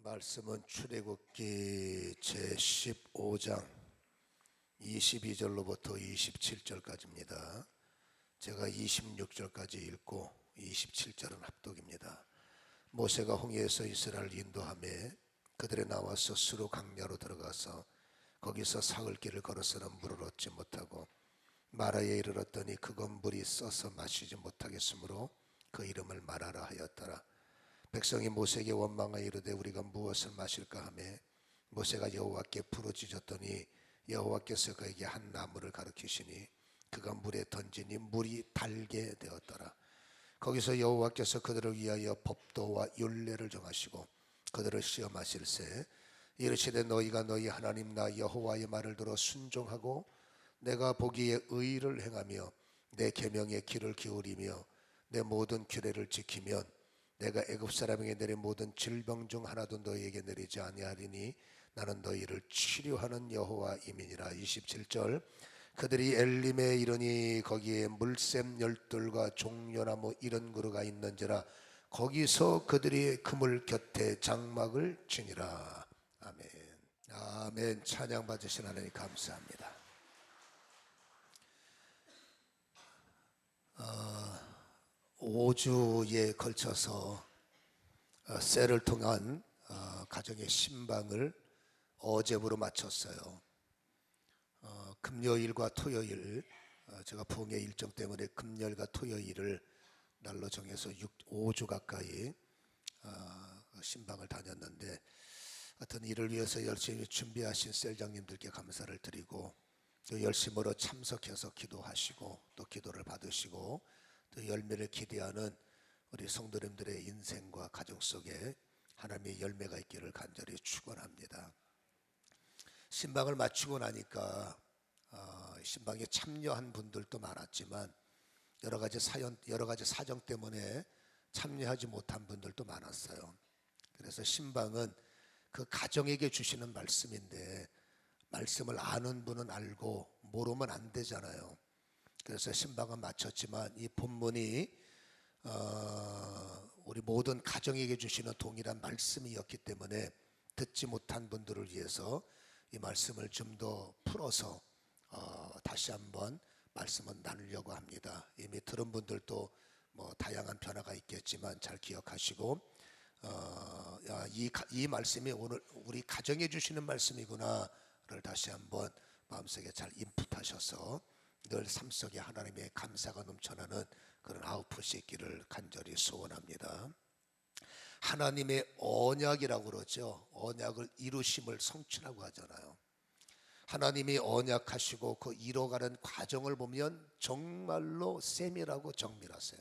말씀은 출애굽기 제15장 22절로부터 27절까지입니다. 제가 26절까지 읽고 27절은 합독입니다. 모세가 홍해에서 이스라엘을 인도하며 그들이 나와서 수르 강야로 들어가서 거기서 사흘 길을 걸어서는 물을 얻지 못하고 마라에 이르렀더니 그건 물이 써서 마시지 못하겠으므로 그 이름을 마라라 하였더라. 백성이 모세에게 원망하여 이르되 우리가 무엇을 마실까 하며 모세가 여호와께 부르짖었더니 여호와께서 그에게 한 나무를 가르치시니 그가 물에 던지니 물이 달게 되었더라. 거기서 여호와께서 그들을 위하여 법도와 율례를 정하시고 그들을 시험하실세 이르시되 너희가 너희 하나님 나 여호와의 말을 들어 순종하고 내가 보기에 의를 행하며 내 계명의 귀를 기울이며 내 모든 규례를 지키면 내가 애굽 사람에게 내린 모든 질병 중 하나도 너희에게 내리지 아니하리니 나는 너희를 치료하는 여호와임이니라. 27절 그들이 엘림에 이르니 거기에 물샘 열둘과 종려나무 이런 그루가 있는지라 거기서 그들이 그물 곁에 장막을 치니라. 아멘. 아멘. 찬양 받으신 하나님 감사합니다. 5주에 걸쳐서 셀을 통한 가정의 신방을 어제부로 마쳤어요. 금요일과 토요일 제가 부흥의 일정 때문에 금요일과 토요일을 날로 정해서 5주 가까이 신방을 다녔는데 하여튼 이를 위해서 열심히 준비하신 셀장님들께 감사를 드리고 또 열심으로 참석해서 기도하시고 또 기도를 받으시고 또 열매를 기대하는 우리 성도님들의 인생과 가정 속에 하나님의 열매가 있기를 간절히 축원합니다. 신방을 마치고 나니까 신방에 참여한 분들도 많았지만 여러 가지 사정 때문에 참여하지 못한 분들도 많았어요. 그래서 신방은 그 가정에게 주시는 말씀인데 말씀을 아는 분은 알고 모르면 안 되잖아요. 그래서 신방은 마쳤지만 이 본문이 우리 모든 가정에게 주시는 동일한 말씀이었기 때문에 듣지 못한 분들을 위해서 이 말씀을 좀 더 풀어서 다시 한번 말씀을 나누려고 합니다. 이미 들은 분들도 뭐 다양한 변화가 있겠지만 잘 기억하시고 이 말씀이 오늘 우리 가정에 주시는 말씀이구나를 다시 한번 마음속에 잘 인풋하셔서 늘 삶 속에 하나님의 감사가 넘쳐나는 그런 아웃풋이 있기를 간절히 소원합니다. 하나님의 언약이라고 그러죠. 언약을 이루심을 성취라고 하잖아요. 하나님이 언약하시고 그 이뤄가는 과정을 보면 정말로 세밀하고 정밀하세요.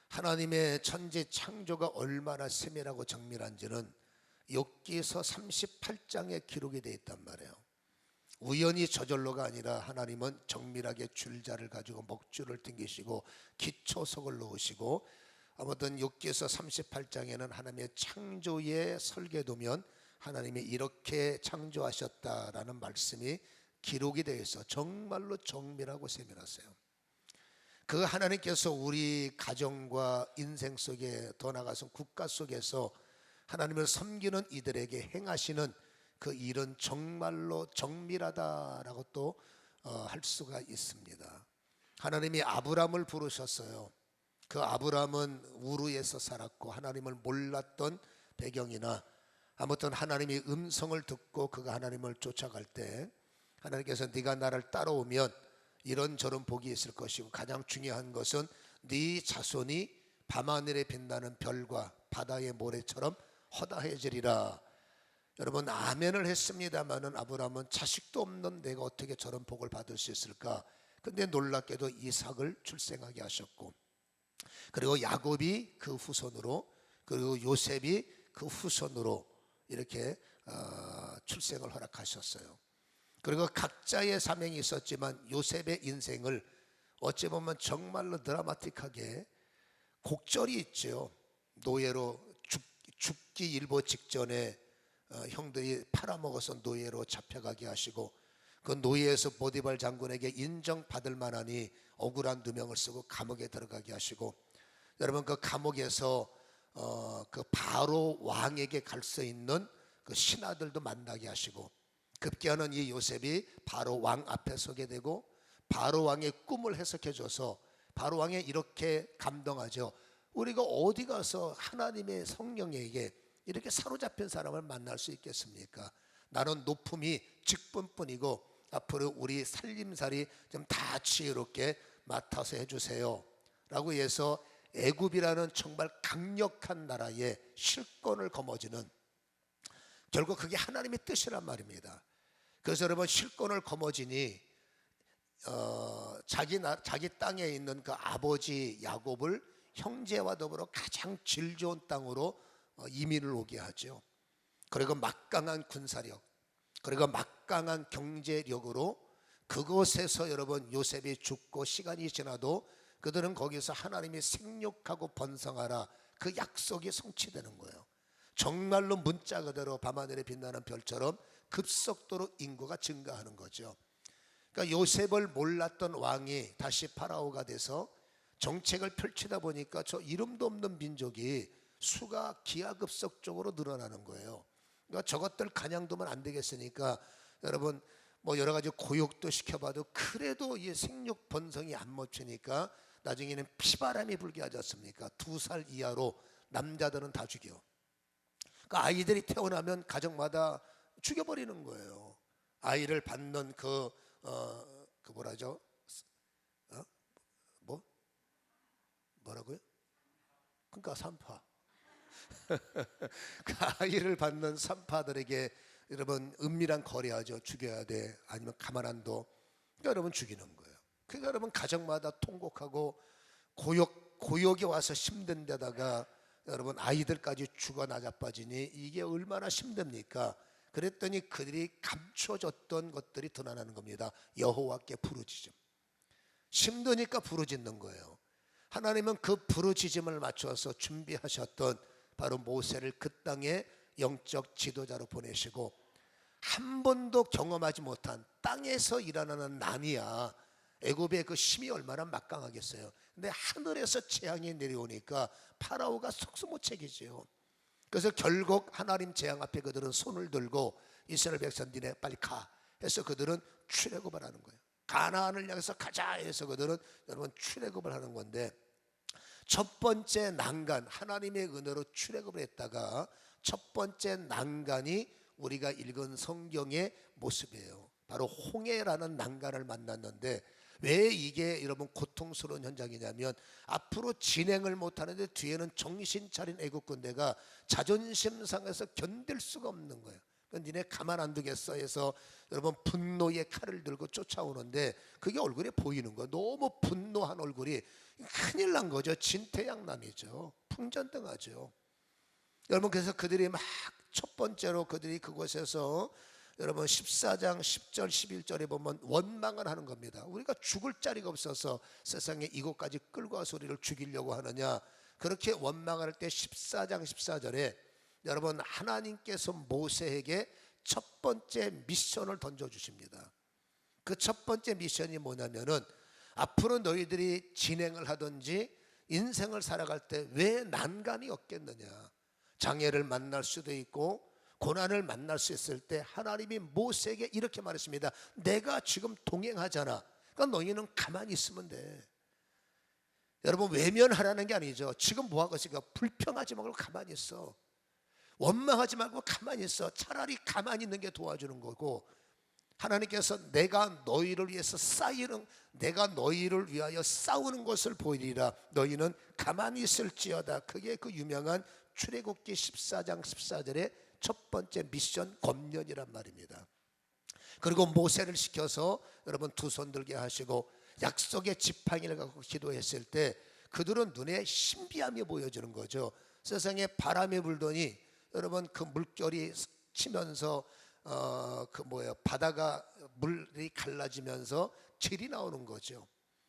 하나님의 천지 창조가 얼마나 세밀하고 정밀한지는 욥기서 38장에 기록이 되어 있단 말이에요. 우연히 저절로가 아니라 하나님은 정밀하게 줄자를 가지고 목줄을 당기시고 기초석을 놓으시고 아무튼 욥기서 38장에는 하나님의 창조의 설계도면 하나님이 이렇게 창조하셨다라는 말씀이 기록이 되어 있어 정말로 정밀하고 세밀하세요. 그 하나님께서 우리 가정과 인생 속에 더 나아가서 국가 속에서 하나님을 섬기는 이들에게 행하시는 그 일은 정말로 정밀하다라고 또 할 수가 있습니다. 하나님이 아브람을 부르셨어요. 그 아브람은 우르에서 살았고 하나님을 몰랐던 배경이나 아무튼 하나님이 음성을 듣고 그가 하나님을 쫓아갈 때 하나님께서 네가 나를 따라오면 이런저런 복이 있을 것이고 가장 중요한 것은 네 자손이 밤하늘에 빛나는 별과 바다의 모래처럼 허다해지리라. 여러분 아멘을 했습니다마는 아브라함은 자식도 없는 내가 어떻게 저런 복을 받을 수 있을까? 근데 놀랍게도 이삭을 출생하게 하셨고 그리고 야곱이 그 후손으로 그리고 요셉이 그 후손으로 이렇게 출생을 허락하셨어요. 그리고 각자의 사명이 있었지만 요셉의 인생을 어찌 보면 정말로 드라마틱하게 곡절이 있죠. 노예로 죽기 일보 직전에 형들이 팔아먹어서 노예로 잡혀가게 하시고 그 노예에서 보디발 장군에게 인정받을 만하니 억울한 누명을 쓰고 감옥에 들어가게 하시고 여러분 그 감옥에서 그 바로 왕에게 갈 수 있는 그 신하들도 만나게 하시고, 급기야는 이 요셉이 바로 왕 앞에 서게 되고 바로 왕의 꿈을 해석해 줘서 바로 왕이 이렇게 감동하죠. 우리가 어디 가서 하나님의 성령에게 이렇게 사로잡힌 사람을 만날 수 있겠습니까? 나는 높음이 직분뿐이고 앞으로 우리 살림살이 좀 다 지혜롭게 맡아서 해주세요 라고 해서 애굽이라는 정말 강력한 나라의 실권을 거머쥐는, 결국 그게 하나님의 뜻이란 말입니다. 그래서 여러분, 실권을 거머쥐니 자기 땅에 있는 그 아버지 야곱을 형제와 더불어 가장 질 좋은 땅으로 이민을 오게 하죠. 그리고 막강한 군사력, 그리고 막강한 경제력으로 그곳에서 여러분 요셉이 죽고 시간이 지나도 그들은 거기서 하나님이 생육하고 번성하라 그 약속이 성취되는 거예요. 정말로 문자 그대로 밤하늘에 빛나는 별처럼 급속도로 인구가 증가하는 거죠. 그러니까 요셉을 몰랐던 왕이 다시 파라오가 돼서 정책을 펼치다 보니까 저 이름도 없는 민족이 수가 기하급속적으로 늘어나는 거예요. 그러니까 저것들 가냥두면 안 되겠으니까 여러분, 뭐 여러 가지 고육도 시켜봐도 그래도 이 생육 번성이 안 멈추니까 나중에는 피바람이 불게 하지 않습니까? 2살 이하로 남자들은 다 죽여. 그러니까 아이들이 태어나면 가정마다 죽여버리는 거예요. 아이를 받는 그 뭐라죠? 뭐라고요? 그러니까 산파. 그 아이를 받는 산파들에게 여러분 은밀한 거래하죠. 죽여야 돼, 아니면 가만 안 둬. 그러니까 여러분 죽이는 거예요. 그러니까 여러분 가정마다 통곡하고 고역에 와서 힘든 데다가 여러분 아이들까지 죽어 나자빠지니 이게 얼마나 힘듭니까? 그랬더니 그들이 감춰졌던 것들이 드러나는 겁니다. 여호와께 부르짖음. 힘드니까 부르짖는 거예요. 하나님은 그 부르짖음을 맞춰서 준비하셨던 바로 모세를 그 땅에 영적 지도자로 보내시고, 한 번도 경험하지 못한 땅에서 일어나는 난이야. 애굽의 그 힘이 얼마나 막강하겠어요. 근데 하늘에서 재앙이 내려오니까 파라오가 속수무책이지요. 그래서 결국 하나님 재앙 앞에 그들은 손을 들고 이스라엘 백성 니네 빨리 가 해서 그들은 출애굽을 하는 거예요. 가나안을 향해서 가자 해서 그들은 여러분 출애굽을 하는 건데, 첫 번째 난간, 하나님의 은혜로 출애굽을 했다가 첫 번째 난간이 우리가 읽은 성경의 모습이에요. 바로 홍해라는 난간을 만났는데, 왜 이게 여러분 고통스러운 현장이냐면 앞으로 진행을 못하는데 뒤에는 정신 차린 애국 군대가 자존심 상해서 견딜 수가 없는 거예요. 그러니까 니네 가만 안 두겠어 해서 여러분 분노의 칼을 들고 쫓아오는데 그게 얼굴에 보이는 거예요. 너무 분노한 얼굴이 큰일 난 거죠. 진퇴양난이죠. 풍전등하죠. 여러분, 그래서 그들이 막 첫 번째로 그들이 그곳에서 여러분 14장 10절 11절에 보면 원망을 하는 겁니다. 우리가 죽을 자리가 없어서 세상에 이곳까지 끌고 와서 우리를 죽이려고 하느냐, 그렇게 원망을 할 때 14장 14절에 여러분 하나님께서 모세에게 첫 번째 미션을 던져주십니다. 그 첫 번째 미션이 뭐냐면은 앞으로 너희들이 진행을 하든지 인생을 살아갈 때 왜 난간이 없겠느냐, 장애를 만날 수도 있고 고난을 만날 수 있을 때 하나님이 모세에게 이렇게 말했습니다. 내가 지금 동행하잖아. 그러니까 너희는 가만히 있으면 돼. 여러분, 외면하라는 게 아니죠. 지금 뭐 하고 있으니까 불평하지 말고 가만히 있어. 원망하지 말고 가만히 있어. 차라리 가만히 있는 게 도와주는 거고, 하나님께서 내가 너희를 위해서 내가 너희를 위하여 싸우는 것을 보이리라. 너희는 가만히 있을지어다. 그게 그 유명한 출애굽기 14장 14절의 첫 번째 미션 검련이란 말입니다. 그리고 모세를 시켜서 여러분 두 손 들게 하시고 약속의 지팡이를 갖고 기도했을 때 그들은 눈에 신비함이 보여지는 거죠. 세상에 바람이 불더니 여러분 그 물결이 치면서 바다가 물이 갈라지면서 질이 나오는 거죠.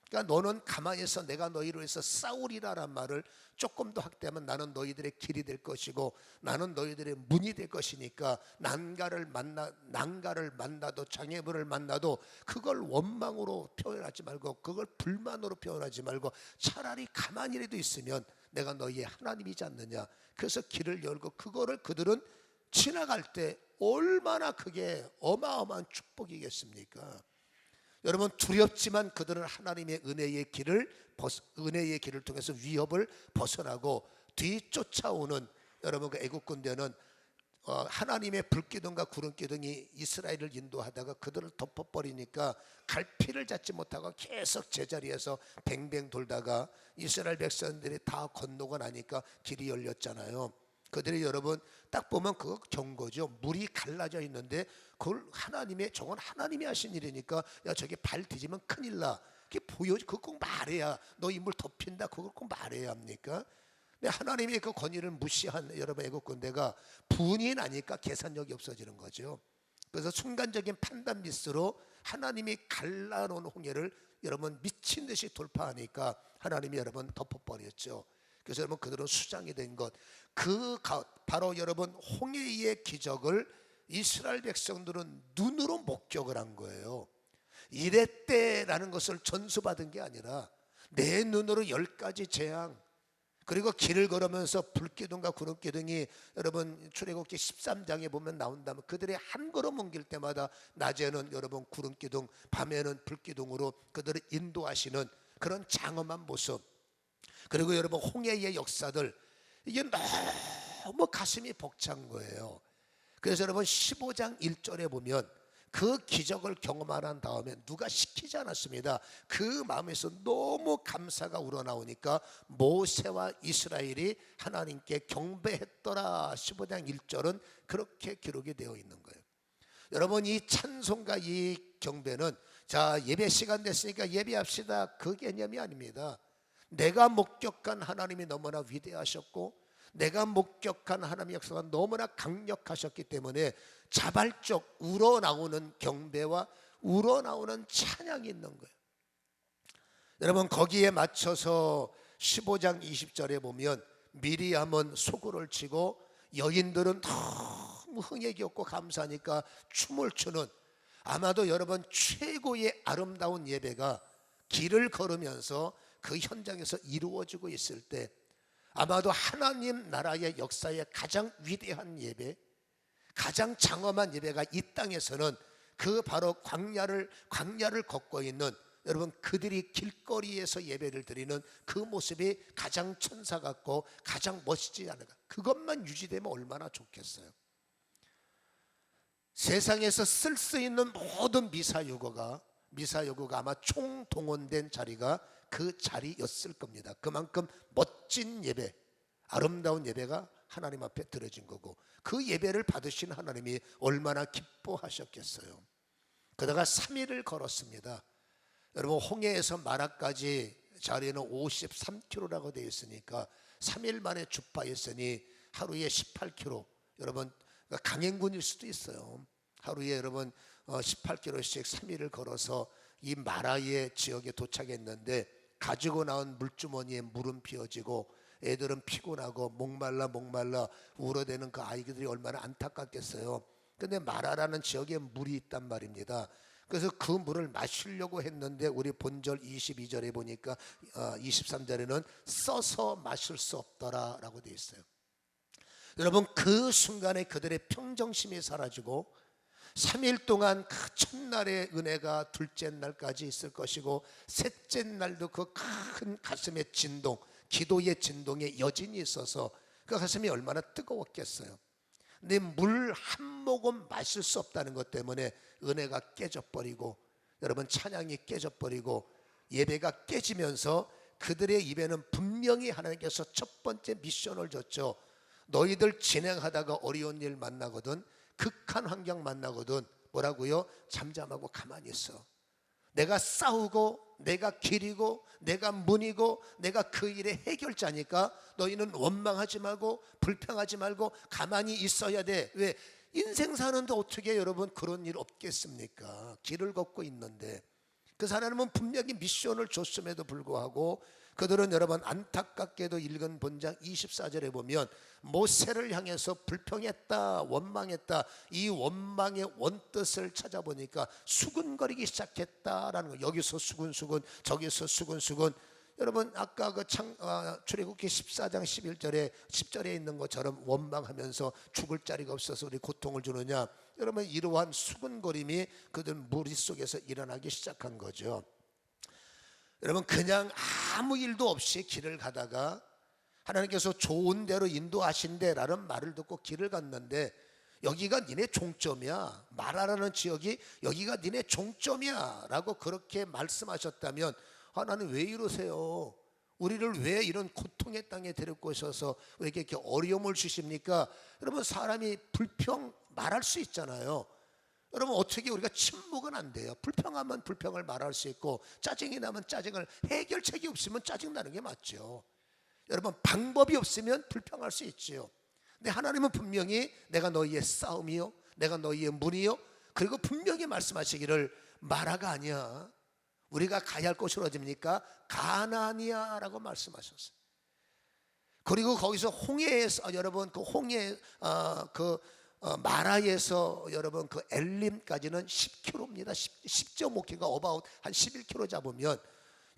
그러니까 너는 가만히 있어. 내가 너희를 위해서 싸우리라란 말을 조금 더 확대하면 나는 너희들의 길이 될 것이고 나는 너희들의 문이 될 것이니까 난가를 만나도 장애물을 만나도 그걸 원망으로 표현하지 말고 그걸 불만으로 표현하지 말고 차라리 가만히라도 있으면 내가 너희의 하나님이지 않느냐. 그래서 길을 열고 그거를 그들은 지나갈 때 얼마나 그게 어마어마한 축복이겠습니까? 여러분, 두렵지만 그들은 하나님의 은혜의 길을 통해서 위협을 벗어나고 뒤쫓아오는, 여러분, 그 애국 군대는 하나님의 불기둥과 구름기둥이 이스라엘을 인도하다가 그들을 덮어버리니까 갈피를 잡지 못하고 계속 제자리에서 뱅뱅 돌다가 이스라엘 백성들이 다 건너고 나니까 길이 열렸잖아요. 그들이, 여러분, 딱 보면 그거 경고죠. 물이 갈라져 있는데 그걸 저건 하나님이 하신 일이니까, 야, 저기 발 뒤지면 큰일 나. 그게 그거 꼭 말해야, 너 이 물 덮인다, 그걸 꼭 말해야 합니까? 근데 하나님의 그 권위를 무시한 여러분 애국 군대가 분이 나니까 계산력이 없어지는 거죠. 그래서 순간적인 판단 미스로 하나님이 갈라놓은 홍해를 여러분 미친 듯이 돌파하니까 하나님이 여러분 덮어버렸죠. 그래서 여러분 그들은 수장이 된 것, 바로 여러분 홍해의 기적을 이스라엘 백성들은 눈으로 목격을 한 거예요. 이랬대라는 것을 전수받은 게 아니라 내 눈으로 10가지 재앙, 그리고 길을 걸으면서 불기둥과 구름기둥이 여러분 출애굽기 13장에 보면 나온다면 그들이 한 걸음 옮길 때마다 낮에는 여러분 구름기둥, 밤에는 불기둥으로 그들을 인도하시는 그런 장엄한 모습, 그리고 여러분 홍해의 역사들, 이게 너무 가슴이 벅찬 거예요. 그래서 여러분 15장 1절에 보면 그 기적을 경험한 다음에 누가 시키지 않았습니다. 그 마음에서 너무 감사가 우러나오니까 모세와 이스라엘이 하나님께 경배했더라. 15장 1절은 그렇게 기록이 되어 있는 거예요. 여러분, 이 찬송과 이 경배는 자, 예배 시간 됐으니까 예배합시다, 그 개념이 아닙니다. 내가 목격한 하나님이 너무나 위대하셨고 내가 목격한 하나님의 역사가 너무나 강력하셨기 때문에 자발적 우러나오는 경배와 우러나오는 찬양이 있는 거예요. 여러분, 거기에 맞춰서 15장 20절에 보면 미리암은 소구를 치고 여인들은 너무 흥에 겼고 감사하니까 춤을 추는, 아마도 여러분 최고의 아름다운 예배가 길을 걸으면서 그 현장에서 이루어지고 있을 때 아마도 하나님 나라의 역사의 가장 위대한 예배, 가장 장엄한 예배가 이 땅에서는 그 바로 광야를 걷고 있는 여러분 그들이 길거리에서 예배를 드리는 그 모습이 가장 천사 같고 가장 멋지지 않을까. 그것만 유지되면 얼마나 좋겠어요. 세상에서 쓸 수 있는 모든 미사여구가 아마 총동원된 자리가 그 자리였을 겁니다. 그만큼 멋진 예배, 아름다운 예배가 하나님 앞에 드려진 거고 그 예배를 받으신 하나님이 얼마나 기뻐하셨겠어요. 그러다가 3일을 걸었습니다. 여러분, 홍해에서 마라까지 자리는 53km라고 되어 있으니까 3일 만에 주파했으니 하루에 18km. 여러분, 강행군일 수도 있어요. 하루에 여러분 18km씩 3일을 걸어서 이 마라의 지역에 도착했는데 가지고 나온 물주머니에 물은 피어지고 애들은 피곤하고 목말라 울어대는 그 아이들이 얼마나 안타깝겠어요. 근데 마라라는 지역에 물이 있단 말입니다. 그래서 그 물을 마시려고 했는데 우리 본절 22절에 보니까 23절에는 써서 마실 수 없더라라고 되어 있어요. 여러분, 그 순간에 그들의 평정심이 사라지고 3일 동안 그 첫날의 은혜가 둘째 날까지 있을 것이고 셋째 날도 그 큰 가슴의 진동, 기도의 진동에 여진이 있어서 그 가슴이 얼마나 뜨거웠겠어요. 근데 물 한 모금 마실 수 없다는 것 때문에 은혜가 깨져버리고 여러분 찬양이 깨져버리고 예배가 깨지면서 그들의 입에는 분명히 하나님께서 첫 번째 미션을 줬죠. 너희들 진행하다가 어려운 일 만나거든, 극한 환경 만나거든 뭐라고요? 잠잠하고 가만히 있어. 내가 싸우고 내가 길이고 내가 문이고 내가 그 일의 해결자니까 너희는 원망하지 말고 불평하지 말고 가만히 있어야 돼. 왜? 인생 사는데 어떻게 여러분 그런 일 없겠습니까? 길을 걷고 있는데 그 사람은 분명히 미션을 줬음에도 불구하고 그들은 여러분 안타깝게도 읽은 본장 24절에 보면 모세를 향해서 불평했다, 원망했다. 이 원망의 원뜻을 찾아보니까 수군거리기 시작했다라는 거예요. 여기서 수군수군, 저기서 수군수군. 여러분 아까 그 출애굽기 14장 10절에 있는 것처럼 원망하면서 죽을 자리가 없어서 우리 고통을 주느냐? 여러분 이러한 수군거림이 그들 머릿속에서 일어나기 시작한 거죠. 여러분 그냥 아무 일도 없이 길을 가다가 하나님께서 좋은 대로 인도하신대라는 말을 듣고 길을 갔는데 여기가 니네 종점이야, 마라라는 지역이 여기가 니네 종점이야 라고 그렇게 말씀하셨다면 하나님 왜 이러세요? 우리를 왜 이런 고통의 땅에 데리고 오셔서 우리에게 이렇게 어려움을 주십니까? 여러분 사람이 불평 말할 수 있잖아요. 여러분 어떻게 우리가 침묵은 안 돼요. 불평하면 불평을 말할 수 있고 짜증이 나면 짜증을, 해결책이 없으면 짜증나는 게 맞죠. 여러분 방법이 없으면 불평할 수 있지요. 근데 하나님은 분명히 내가 너희의 싸움이요, 내가 너희의 문이요, 그리고 분명히 말씀하시기를 마라가 아니야, 우리가 가야 할 곳이 어디입니까? 가나안이야 라고 말씀하셨어요. 그리고 거기서 홍해에서 여러분 그 홍해 마라에서 여러분 그 엘림까지는 10km입니다. 10.5km가 어바웃 한 11km 잡으면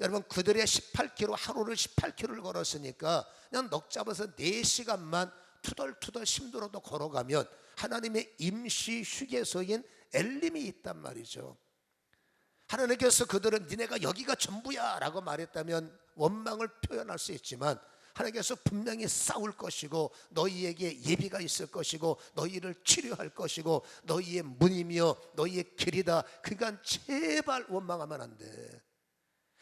여러분 그들의 18km, 하루를 18km를 걸었으니까 그냥 넋 잡아서 4시간만 투덜투덜 힘들어도 걸어가면 하나님의 임시 휴게소인 엘림이 있단 말이죠. 하나님께서 그들은 니네가 여기가 전부야 라고 말했다면 원망을 표현할 수 있지만 하나님께서 분명히 싸울 것이고 너희에게 예비가 있을 것이고 너희를 치료할 것이고 너희의 문이며 너희의 길이다. 그러니까 제발 원망하면 안 돼.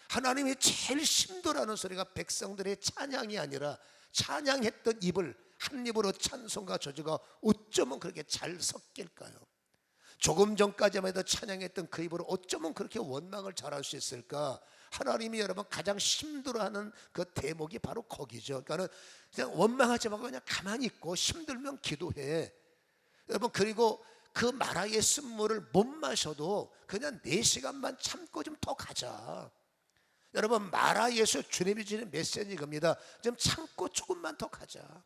하나님이 제일 힘들어하는 소리가 백성들의 찬양이 아니라 찬양했던 입을 한 입으로 찬송과 저주가 어쩌면 그렇게 잘 섞일까요? 조금 전까지만 해도 찬양했던 그 입으로 어쩌면 그렇게 원망을 잘할 수 있을까? 하나님이 여러분 가장 힘들어하는 그 대목이 바로 거기죠. 그러니까 그냥 원망하지 말고 그냥 가만히 있고 힘들면 기도해. 여러분 그리고 그 마라의 쓴물을 못 마셔도 그냥 4시간만 참고 좀 더 가자. 여러분 마라에서 주님이 주는 메시지 겁니다. 좀 참고 조금만 더 가자.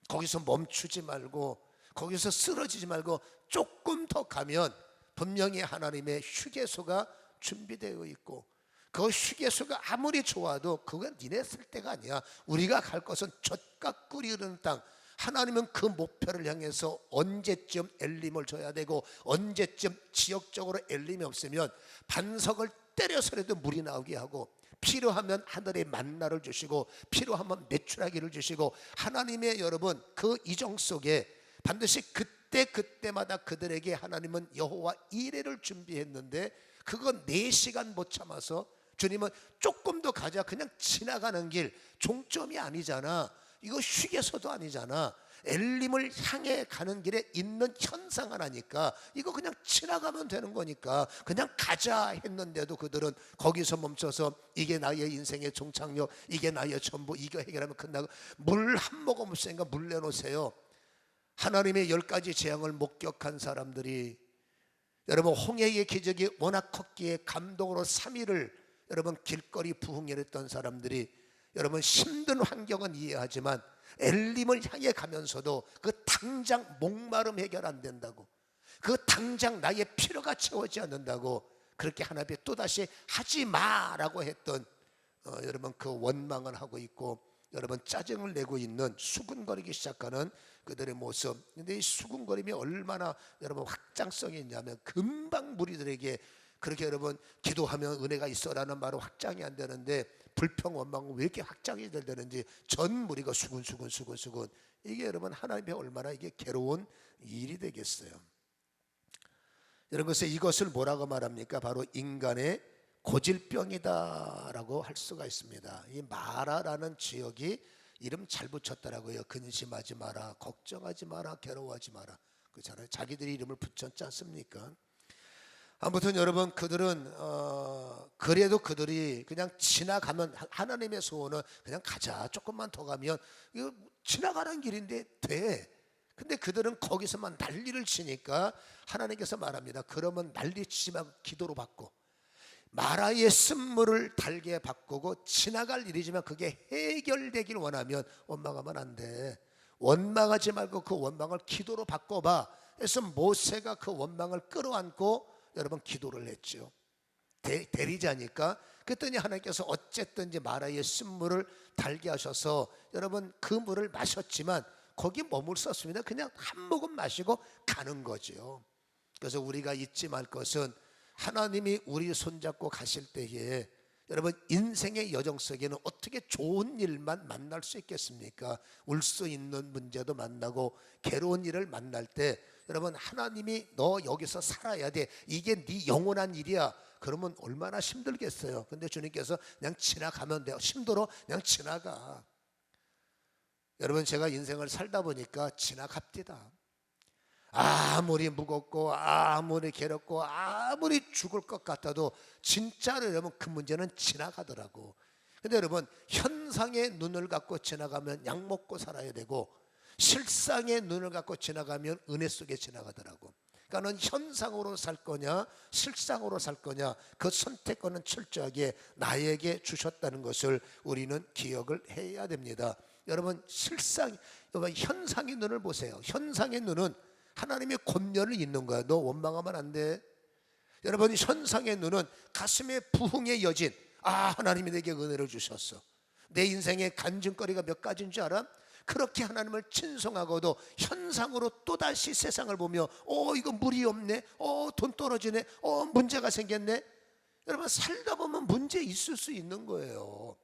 거기서 멈추지 말고 거기서 쓰러지지 말고 조금 더 가면 분명히 하나님의 휴게소가 준비되어 있고 그 휴게소가 아무리 좋아도 그건 니네 쓸 데가 아니야. 우리가 갈 것은 젖과 꿀이 흐르는 땅. 하나님은 그 목표를 향해서 언제쯤 엘림을 줘야 되고 언제쯤 지역적으로 엘림이 없으면 반석을 때려서라도 물이 나오게 하고 필요하면 하늘의 만나를 주시고 필요하면 메추라기를 주시고 하나님의 여러분 그 이정 속에 반드시 그때마다 그들에게 하나님은 여호와 이레를 준비했는데 그건 4시간 못 참아서 주님은 조금 더 가자. 그냥 지나가는 길, 종점이 아니잖아. 이거 휴게소도 아니잖아. 엘림을 향해 가는 길에 있는 현상 하나니까 이거 그냥 지나가면 되는 거니까 그냥 가자 했는데도 그들은 거기서 멈춰서 이게 나의 인생의 종착역, 이게 나의 전부, 이거 해결하면 끝나고 물 한 모금 없으니까 물 내놓으세요. 하나님의 10가지 재앙을 목격한 사람들이 여러분 홍해의 기적이 워낙 컸기에 감동으로 3일을 여러분 길거리 부흥회했던 사람들이 여러분 힘든 환경은 이해하지만 엘림을 향해 가면서도 그 당장 목마름 해결 안 된다고, 그 당장 나의 필요가 채워지지 않는다고 그렇게 하나님이 또다시 하지 마라고 했던 여러분 그 원망을 하고 있고 여러분 짜증을 내고 있는 수군거리기 시작하는 그들의 모습. 근데 이 수군거림이 얼마나 여러분 확장성이 있냐면 금방 무리들에게 그렇게 여러분 기도하면 은혜가 있어라는 말은 확장이 안 되는데 불평 원망은 왜 이렇게 확장이 되는지 전 무리가 수군 이게 여러분 하나님의 얼마나 이게 괴로운 일이 되겠어요. 여러분 그래서 이것을 뭐라고 말합니까? 바로 인간의 고질병이다라고 할 수가 있습니다. 이 마라라는 지역이 이름 잘 붙였더라고요. 근심하지 마라, 걱정하지 마라, 괴로워하지 마라. 그렇잖아요. 자기들이 이름을 붙였지 않습니까? 아무튼 여러분 그들은 그래도 그들이 그냥 지나가면 하나님의 소원은 그냥 가자, 조금만 더 가면 이거 지나가는 길인데 돼. 근데 그들은 거기서만 난리를 치니까 하나님께서 말합니다. 그러면 난리 치지 말고 기도로 바꿔. 마라의 쓴물을 달게 바꾸고 지나갈 일이지만 그게 해결되길 원하면 원망하면 안 돼. 원망하지 말고 그 원망을 기도로 바꿔봐. 그래서 모세가 그 원망을 끌어안고 여러분 기도를 했죠. 대리자니까 그랬더니 하나님께서 어쨌든지 마라에 쓴물을 달게 하셔서 여러분 그 물을 마셨지만 거기 머물렀습니다. 그냥 한 모금 마시고 가는 거죠. 그래서 우리가 잊지 말 것은 하나님이 우리 손잡고 가실 때에 여러분 인생의 여정 속에는 어떻게 좋은 일만 만날 수 있겠습니까? 울 수 있는 문제도 만나고 괴로운 일을 만날 때 여러분 하나님이 너 여기서 살아야 돼, 이게 네 영원한 일이야, 그러면 얼마나 힘들겠어요. 근데 주님께서 그냥 지나가면 돼요. 힘들어 그냥 지나가. 여러분 제가 인생을 살다 보니까 지나갑니다. 아무리 무겁고 아무리 괴롭고 아무리 죽을 것 같아도 진짜로 여러분 그 문제는 지나가더라고. 근데 여러분 현상의 눈을 갖고 지나가면 약 먹고 살아야 되고 실상의 눈을 갖고 지나가면 은혜 속에 지나가더라고. 그러니까는 현상으로 살 거냐 실상으로 살 거냐 그 선택권은 철저하게 나에게 주셨다는 것을 우리는 기억을 해야 됩니다. 여러분 실상, 여러분 현상의 눈을 보세요. 현상의 눈은 하나님의 권면을 잇는 거야. 너 원망하면 안 돼. 여러분 현상의 눈은 가슴에 부흥의 여진, 하나님이 내게 은혜를 주셨어. 내 인생의 간증거리가 몇 가지인 줄 알아? 그렇게 하나님을 찬송하고도 현상으로 또다시 세상을 보며 이거 물이 없네, 돈 떨어지네, 문제가 생겼네. 여러분 살다 보면 문제 있을 수 있는 거예요.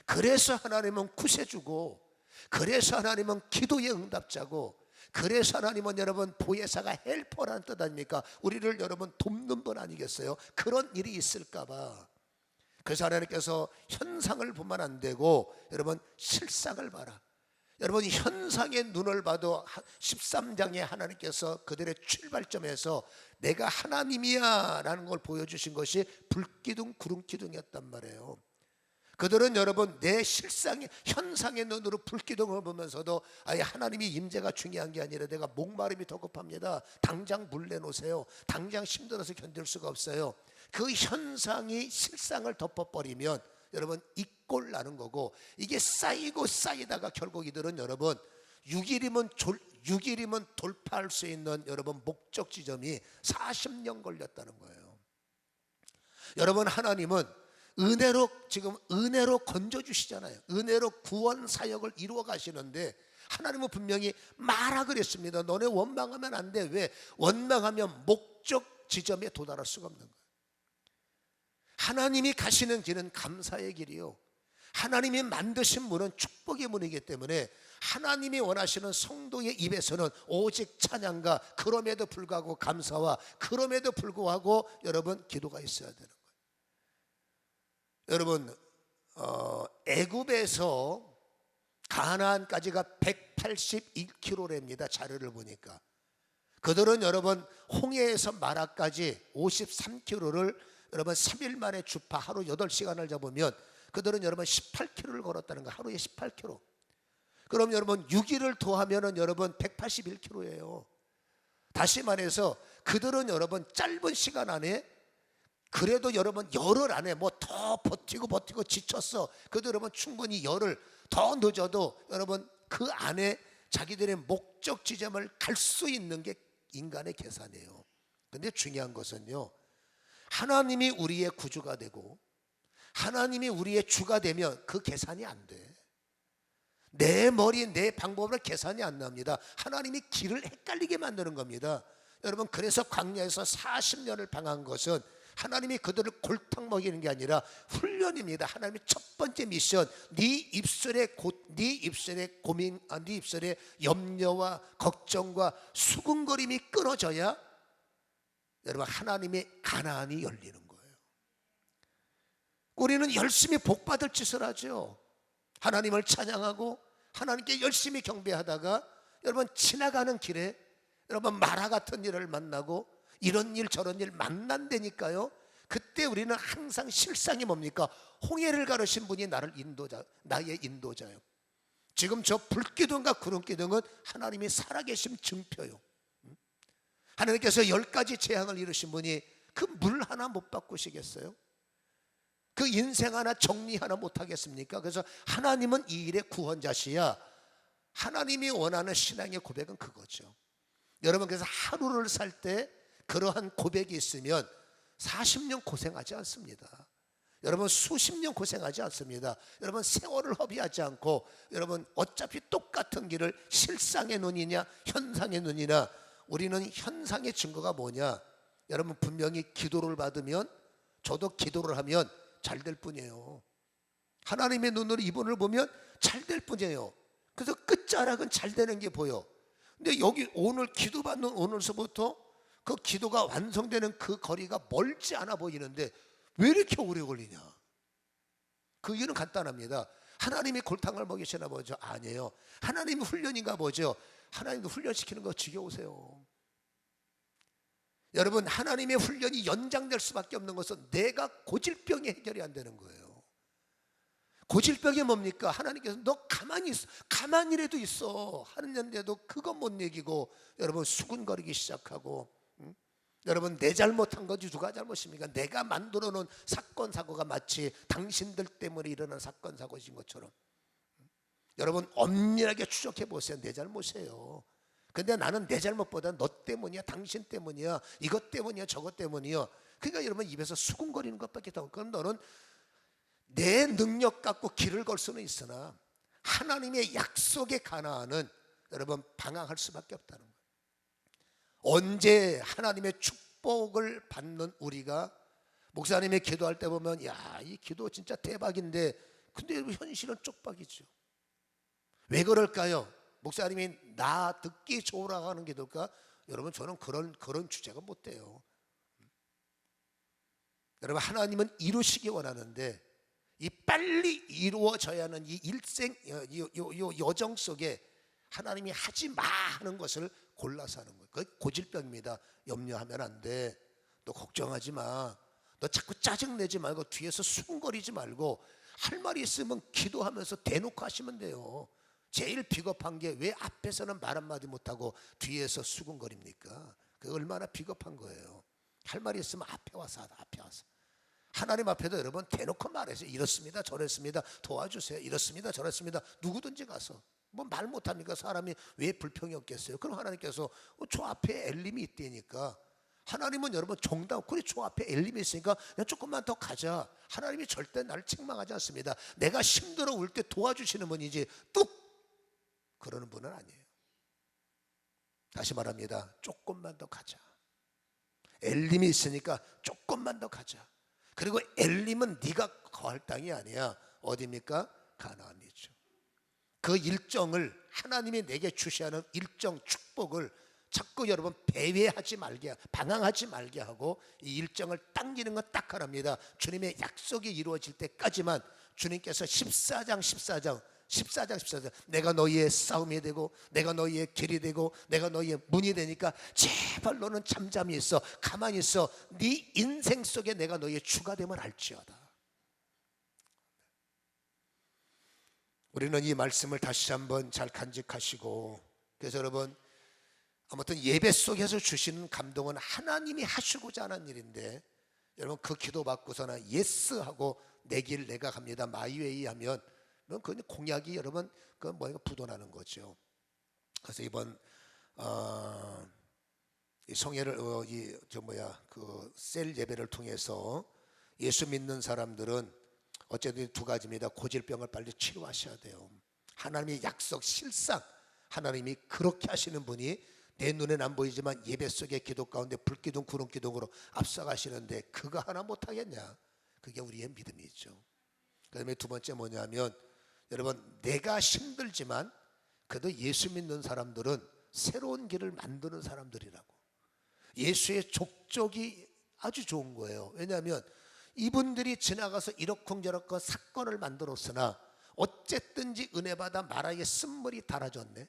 그래서 하나님은 구세주고, 그래서 하나님은 기도의 응답자고, 그래서 하나님은 여러분 보혜사가 헬퍼라는 뜻 아닙니까? 우리를 여러분 돕는 분 아니겠어요? 그런 일이 있을까 봐. 그래서 하나님께서 현상을 보면 안 되고 여러분 실상을 봐라. 여러분 현상의 눈을 봐도 13장에 하나님께서 그들의 출발점에서 내가 하나님이야 라는 걸 보여주신 것이 불기둥 구름기둥이었단 말이에요. 그들은 여러분 내 실상의 현상의 눈으로 불기둥을 보면서도 아예 하나님이 임재가 중요한 게 아니라 내가 목마름이 더 급합니다, 당장 물 내놓으세요, 당장 힘들어서 견딜 수가 없어요. 그 현상이 실상을 덮어버리면 여러분 이꼴 나는 거고, 이게 쌓이고 쌓이다가 결국 이들은 여러분 6일이면 돌파할 수 있는 여러분 목적 지점이 40년 걸렸다는 거예요. 여러분 하나님은 은혜로 건져주시잖아요. 은혜로 구원 사역을 이루어 가시는데 하나님은 분명히 말하 그랬습니다. 너네 원망하면 안 돼. 왜? 원망하면 목적 지점에 도달할 수가 없는 거예요. 하나님이 가시는 길은 감사의 길이요, 하나님이 만드신 문은 축복의 문이기 때문에 하나님이 원하시는 성도의 입에서는 오직 찬양과 그럼에도 불구하고 감사와 그럼에도 불구하고 여러분 기도가 있어야 되는 거예요. 여러분 애굽에서 가나안까지가 181km랍니다. 자료를 보니까 그들은 여러분 홍해에서 마라까지 53km를 여러분 3일 만에 주파 하루 8시간을 잡으면 그들은 여러분 18km를 걸었다는 거, 하루에 18km. 그럼 여러분 6일을 더하면은 여러분 181km예요. 다시 말해서 그들은 여러분 짧은 시간 안에, 그래도 여러분 열흘 안에 뭐 더 버티고 지쳤어, 그래도 여러분 충분히 열흘 더 늦어도 여러분 그 안에 자기들의 목적 지점을 갈 수 있는 게 인간의 계산이에요. 근데 중요한 것은요, 하나님이 우리의 구주가 되고 하나님이 우리의 주가 되면 그 계산이 안 돼. 내 머리 내 방법으로 계산이 안 납니다. 하나님이 길을 헷갈리게 만드는 겁니다. 여러분 그래서 광야에서 40년을 방한 것은 하나님이 그들을 골탕 먹이는 게 아니라 훈련입니다. 하나님의 첫 번째 미션, 네 입술의 고민, 네 입술의 염려와 걱정과 수군거림이 끊어져야 여러분 하나님의 가나안이 열리는 거예요. 우리는 열심히 복받을 짓을 하죠. 하나님을 찬양하고 하나님께 열심히 경배하다가 여러분 지나가는 길에 여러분 마라 같은 일을 만나고 이런 일 저런 일 만난다니까요. 그때 우리는 항상 실상이 뭡니까? 홍해를 가르신 분이 나의 인도자요. 지금 저 불기둥과 구름기둥은 하나님이 살아계신 증표요. 하나님께서 10가지 재앙을 이루신 분이 그 물 하나 못 바꾸시겠어요? 그 인생 하나 정리 하나 못 하겠습니까? 그래서 하나님은 이 일의 구원자시야. 하나님이 원하는 신앙의 고백은 그거죠. 여러분 그래서 하루를 살 때 그러한 고백이 있으면 40년 고생하지 않습니다. 여러분 수십 년 고생하지 않습니다. 여러분 세월을 허비하지 않고 여러분 어차피 똑같은 길을 실상의 눈이냐 현상의 눈이냐, 우리는 현상의 증거가 뭐냐? 여러분 분명히 기도를 받으면, 저도 기도를 하면 잘 될 뿐이에요. 하나님의 눈으로 이분을 보면 잘 될 뿐이에요. 그래서 끝자락은 잘 되는 게 보여. 근데 여기 오늘 기도받는 오늘서부터 그 기도가 완성되는 그 거리가 멀지 않아 보이는데 왜 이렇게 오래 걸리냐? 그 이유는 간단합니다. 하나님이 골탕을 먹이시나 보죠? 아니에요. 하나님이 훈련인가 보죠? 하나님도 훈련시키는 거 지겨우세요. 여러분 하나님의 훈련이 연장될 수밖에 없는 것은 내가 고질병이 해결이 안 되는 거예요. 고질병이 뭡니까? 하나님께서 너 가만히 있어, 가만히라도 있어 하는데도 그건 못 얘기고 여러분 수군거리기 시작하고, 여러분 내 잘못한 거지 누가 잘못입니까? 내가 만들어 놓은 사건 사고가 마치 당신들 때문에 일어난 사건 사고인 것처럼. 여러분 엄밀하게 추적해 보세요. 내 잘못이에요. 근데 나는 내 잘못보다 너 때문이야, 당신 때문이야, 이것 때문이야, 저것 때문이야. 그러니까 여러분 입에서 수군거리는 것밖에 더. 그럼 너는 내 능력 갖고 길을 걸 수는 있으나 하나님의 약속의 가나안은 여러분 방황할 수밖에 없다는 거예요. 언제 하나님의 축복을 받는 우리가, 목사님의 기도할 때 보면 야, 이 기도 진짜 대박인데 근데 현실은 쪽박이죠. 왜 그럴까요? 목사님이 나 듣기 좋으라고 하는 기도일까? 여러분 저는 그런 주제가 못 돼요. 여러분 하나님은 이루시기 원하는데 이 빨리 이루어져야 하는 이 일생 여정 속에 하나님이 하지 마 하는 것을 골라서 하는 거예요. 그게 고질병입니다. 염려하면 안 돼. 너 걱정하지 마. 너 자꾸 짜증내지 말고 뒤에서 수군거리지 말고 할 말이 있으면 기도하면서 대놓고 하시면 돼요. 제일 비겁한 게 왜 앞에서는 말 한마디 못하고 뒤에서 수군거립니까? 그게 얼마나 비겁한 거예요. 할 말이 있으면 앞에 와서 하다, 앞에 와서. 하나님 앞에도 여러분 대놓고 말해서 이렇습니다 저렇습니다 도와주세요, 이렇습니다 저렇습니다. 누구든지 가서 뭐 말 못합니까? 사람이 왜 불평이 없겠어요? 그럼 하나님께서 저 앞에 엘림이 있다니까. 하나님은 여러분 정답, 그래 저 앞에 엘림이 있으니까 그냥 조금만 더 가자. 하나님이 절대 나를 책망하지 않습니다. 내가 힘들어 올 때 도와주시는 분이지 뚝 그러는 분은 아니에요. 다시 말합니다. 조금만 더 가자. 엘림이 있으니까 조금만 더 가자. 그리고 엘림은 네가 거할 땅이 아니야. 어디입니까? 가나안이죠. 그 일정을 하나님이 내게 주시하는 일정 축복을 자꾸 여러분 배회하지 말게, 방황하지 말게 하고 이 일정을 당기는 건 딱 하나입니다. 주님의 약속이 이루어질 때까지만 주님께서 14장 내가 너희의 싸움이 되고 내가 너희의 길이 되고 내가 너희의 문이 되니까 제발 너는 잠잠히 있어, 가만히 있어. 네 인생 속에 내가 너희의 주가 되면 알지어다. 우리는 이 말씀을 다시 한번 잘 간직하시고, 그래서 여러분 아무튼 예배 속에서 주시는 감동은 하나님이 하시고자 하는 일인데, 여러분 그 기도 받고서는 예스하고 내 길 내가 갑니다 마이웨이 하면 그 공약이 여러분 그 뭐가 부도나는 거죠. 그래서 이번 이 성회를 그 셀 예배를 통해서 예수 믿는 사람들은 어쨌든 두 가지입니다. 고질병을 빨리 치료하셔야 돼요. 하나님의 약속 실상, 하나님이 그렇게 하시는 분이 내 눈에는 안 보이지만 예배 속의 기도 가운데 불기둥 구름기둥으로 앞서가시는데 그거 하나 못하겠냐? 그게 우리의 믿음이죠. 그 다음에 두 번째 뭐냐면, 여러분 내가 힘들지만 그래도 예수 믿는 사람들은 새로운 길을 만드는 사람들이라고. 예수의 족적이 아주 좋은 거예요. 왜냐하면 이분들이 지나가서 이러쿵저러쿵 사건을 만들었으나 어쨌든지 은혜받아 마라의 쓴물이 달아졌네.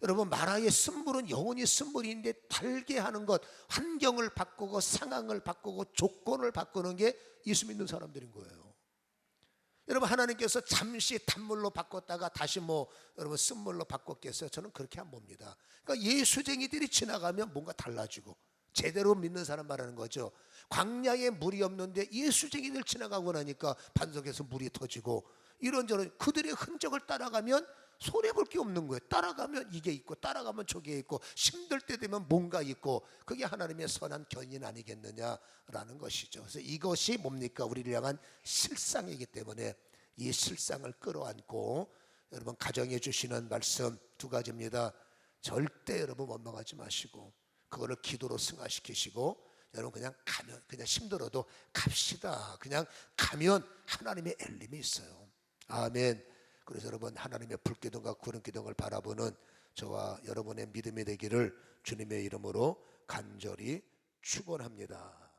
여러분 마라의 쓴물은 영원히 쓴물인데 달게 하는 것, 환경을 바꾸고 상황을 바꾸고 조건을 바꾸는 게 예수 믿는 사람들인 거예요. 여러분 하나님께서 잠시 단물로 바꿨다가 다시 여러분 쓴물로 바꿨겠어요? 저는 그렇게 안 봅니다. 그러니까 예수쟁이들이 지나가면 뭔가 달라지고, 제대로 믿는 사람 말하는 거죠. 광야에 물이 없는데 예수쟁이들 지나가고 나니까 반석에서 물이 터지고, 이런저런 그들의 흔적을 따라가면 손해볼 게 없는 거예요. 따라가면 이게 있고 따라가면 저게 있고 힘들 때 되면 뭔가 있고, 그게 하나님의 선한 견인 아니겠느냐라는 것이죠. 그래서 이것이 뭡니까? 우리를 향한 실상이기 때문에 이 실상을 끌어안고 여러분 가정해 주시는 말씀 두 가지입니다. 절대 여러분 원망하지 마시고 그거를 기도로 승화시키시고, 여러분 그냥 가면, 그냥 힘들어도 갑시다. 그냥 가면 하나님의 엘림이 있어요. 아멘. 그래서 여러분 하나님의 불기둥과 구름기둥을 바라보는 저와 여러분의 믿음이 되기를 주님의 이름으로 간절히 축원합니다.